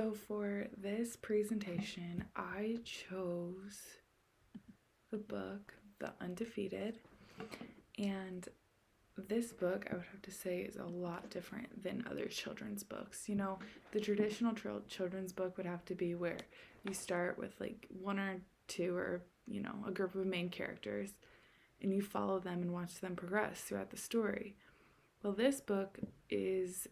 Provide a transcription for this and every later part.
So for this presentation, I chose the book The Undefeated, and this book I would have to say is a lot different than other children's books. The traditional children's book would have to be where you start with like one or two or, a group of main characters and you follow them and watch them progress throughout the story. Well, this book is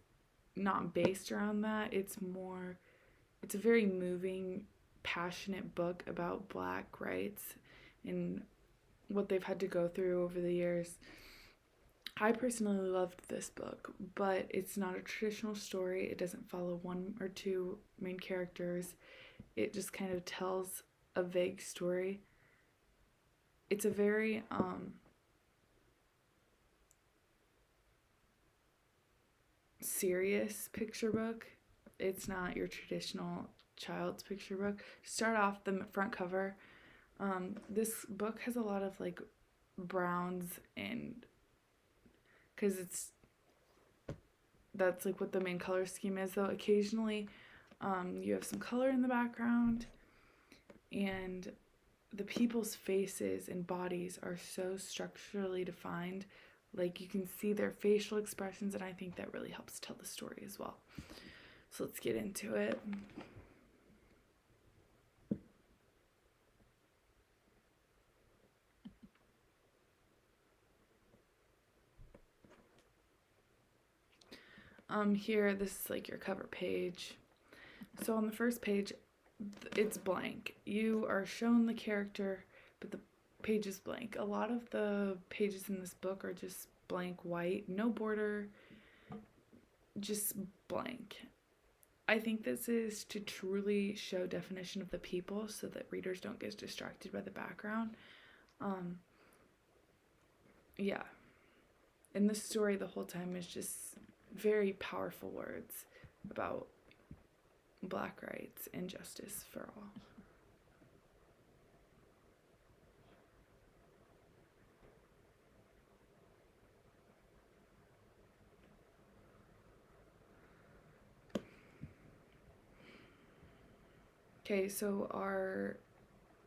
not based around that. It's a very moving, passionate book about Black rights and what they've had to go through over the years. I personally loved this book, but it's not a traditional story. It doesn't follow one or two main characters. It just kind of tells a vague story. It's a very serious picture book. It's not your traditional child's picture book. Start off the front cover. This book has a lot of like browns, and because that's like what the main color scheme is, though occasionally you have some color in the background, and the people's faces and bodies are so structurally defined. Like you can see their facial expressions, and I think that really helps tell the story as well. So let's get into it. Here, this is like your cover page. So on the first page, it's blank. You are shown the character, but the page is blank. A lot of the pages in this book are just blank white, no border, just blank. I think this is to truly show definition of the people so that readers don't get distracted by the background. Yeah. And this story the whole time is just very powerful words about Black rights and justice for all. Okay, so our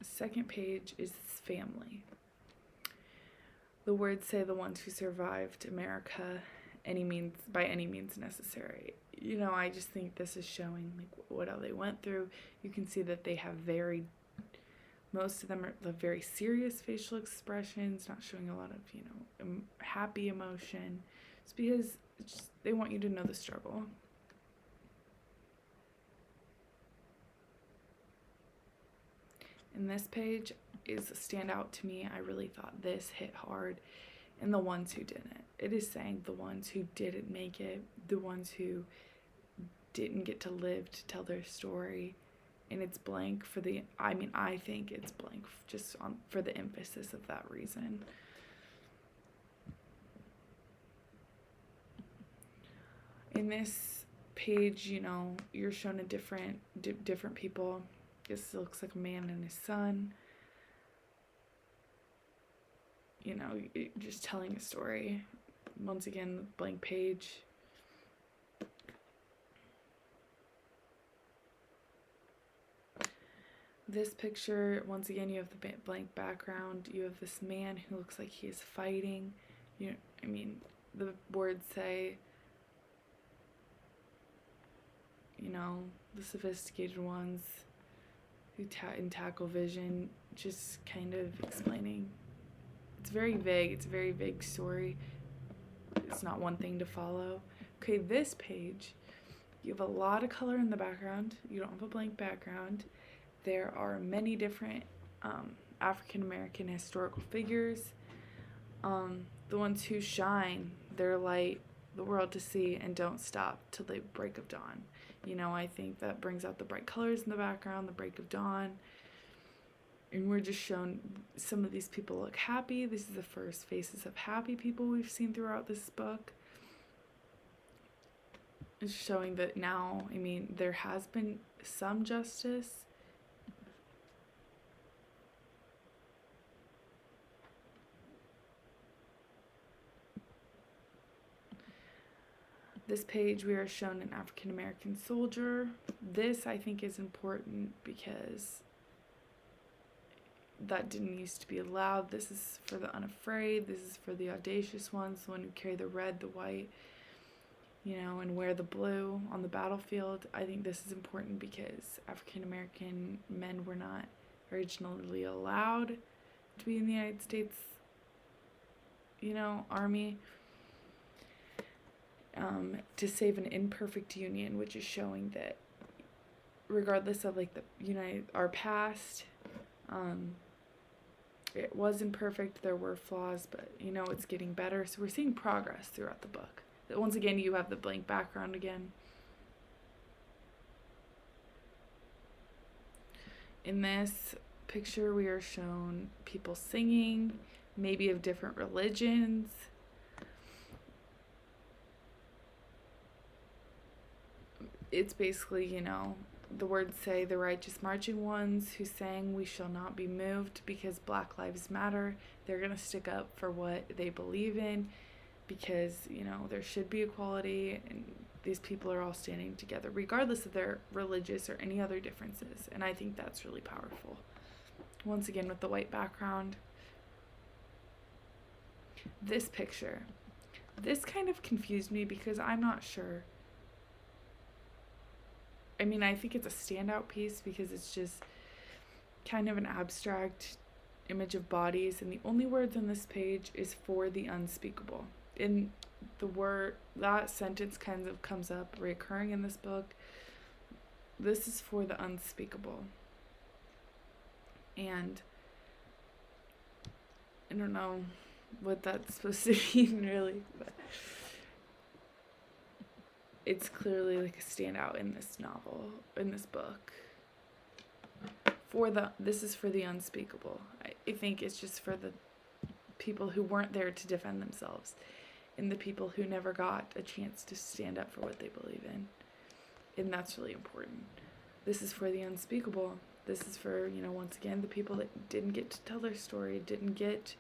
second page is family. The words say the ones who survived America by any means necessary. I just think this is showing like what all they went through. You can see that they have most of them are very serious facial expressions, not showing a lot of, happy emotion. It's because they want you to know the struggle. And this page is a standout to me. I really thought this hit hard. And the ones who didn't. It is saying the ones who didn't make it, the ones who didn't get to live to tell their story. And it's blank I think it's blank just for the emphasis of that reason. In this page, you're shown a different people. This looks like a man and his son. Just telling a story. Once again, blank page. This picture, once again, you have the blank background. You have this man who looks like he is fighting. The words say, the sophisticated ones who tackle vision, just kind of explaining. It's very vague. It's a very vague story. It's not one thing to follow. Okay, this page, you have a lot of color in the background. You don't have a blank background. There are many different African American historical figures. The ones who shine their light the world to see and don't stop till the break of dawn. I think that brings out the bright colors in the background, the break of dawn. And we're just shown some of these people look happy. This is the first faces of happy people we've seen throughout this book. It's showing that now, there has been some justice. This page we are shown an African American soldier. This I think is important because that didn't used to be allowed. This is for the unafraid. This is for the audacious ones, the one who carry the red, the white, and wear the blue on the battlefield. I think this is important because African American men were not originally allowed to be in the United States, Army, to save an imperfect union, which is showing that regardless of our past, it wasn't perfect. There were flaws, but it's getting better. So we're seeing progress throughout the book. Once again, you have the blank background again. In this picture, we are shown people singing, maybe of different religions. It's basically, the words say, the righteous marching ones who sang, "We shall not be moved," because Black Lives Matter. They're going to stick up for what they believe in because, there should be equality, and these people are all standing together regardless of their religious or any other differences. And I think that's really powerful. Once again, with the white background. This picture. This kind of confused me because I'm not sure. I mean, I think it's a standout piece because it's just kind of an abstract image of bodies, and the only words on this page is "for the unspeakable." And that sentence kind of comes up recurring in this book. This is for the unspeakable. And I don't know what that's supposed to mean, really, but it's clearly like a standout in this novel, in this book. This is for the unspeakable. I think it's just for the people who weren't there to defend themselves, and the people who never got a chance to stand up for what they believe in. And that's really important. This is for the unspeakable. This is for, once again, the people that didn't get to tell their story, didn't get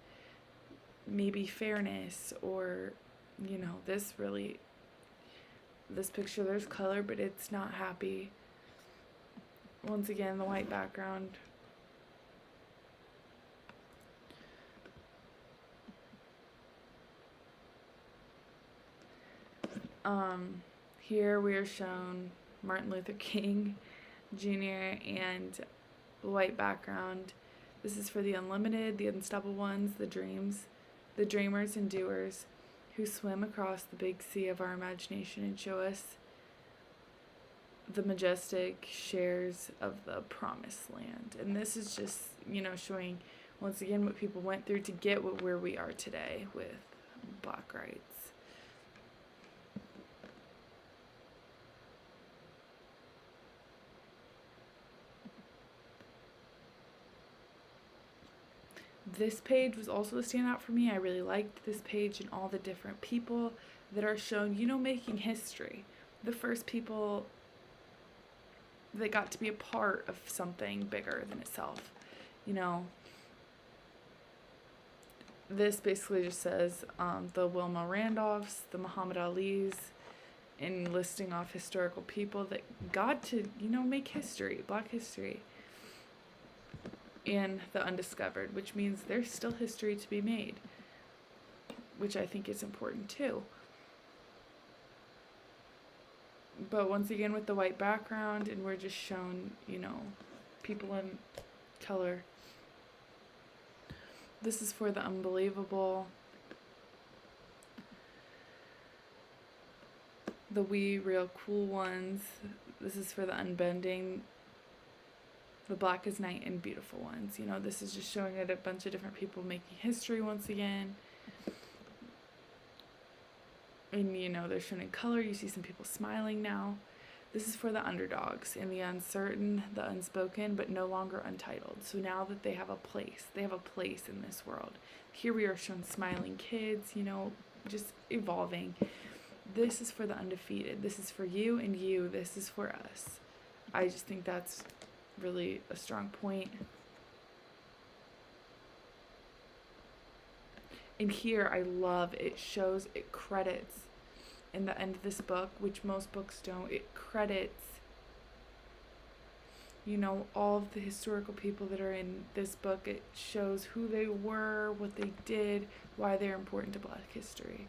maybe fairness, or, this picture, there's color, but it's not happy. Once again, the white background. Here we are shown Martin Luther King Jr. and the white background. This is for the unlimited, the unstoppable ones, the dreamers and doers who swim across the big sea of our imagination and show us the majestic shares of the promised land. And this is just, showing once again what people went through to get where we are today with Black rights. This page was also a standout for me. I really liked this page and all the different people that are shown, making history. The first people that got to be a part of something bigger than itself. This basically just says the Wilma Randolphs, the Muhammad Alis, and listing off historical people that got to, make history, Black history. And the undiscovered, which means there's still history to be made, which I think is important too. But once again, with the white background, and we're just shown, people in color. This is for the unbelievable, the wee real cool ones. This is for the unbending, the black as night and beautiful ones. This is just showing it a bunch of different people making history once again. And, they're shown in color. You see some people smiling now. This is for the underdogs and the uncertain, the unspoken, but no longer untitled. So now that they have a place in this world. Here we are shown smiling kids, just evolving. This is for the undefeated. This is for you and you. This is for us. I just think that's really a strong point. And here I love it credits in the end of this book, which most books don't, it credits, you know, all of the historical people that are in this book. It shows who they were, what they did, why they're important to Black history.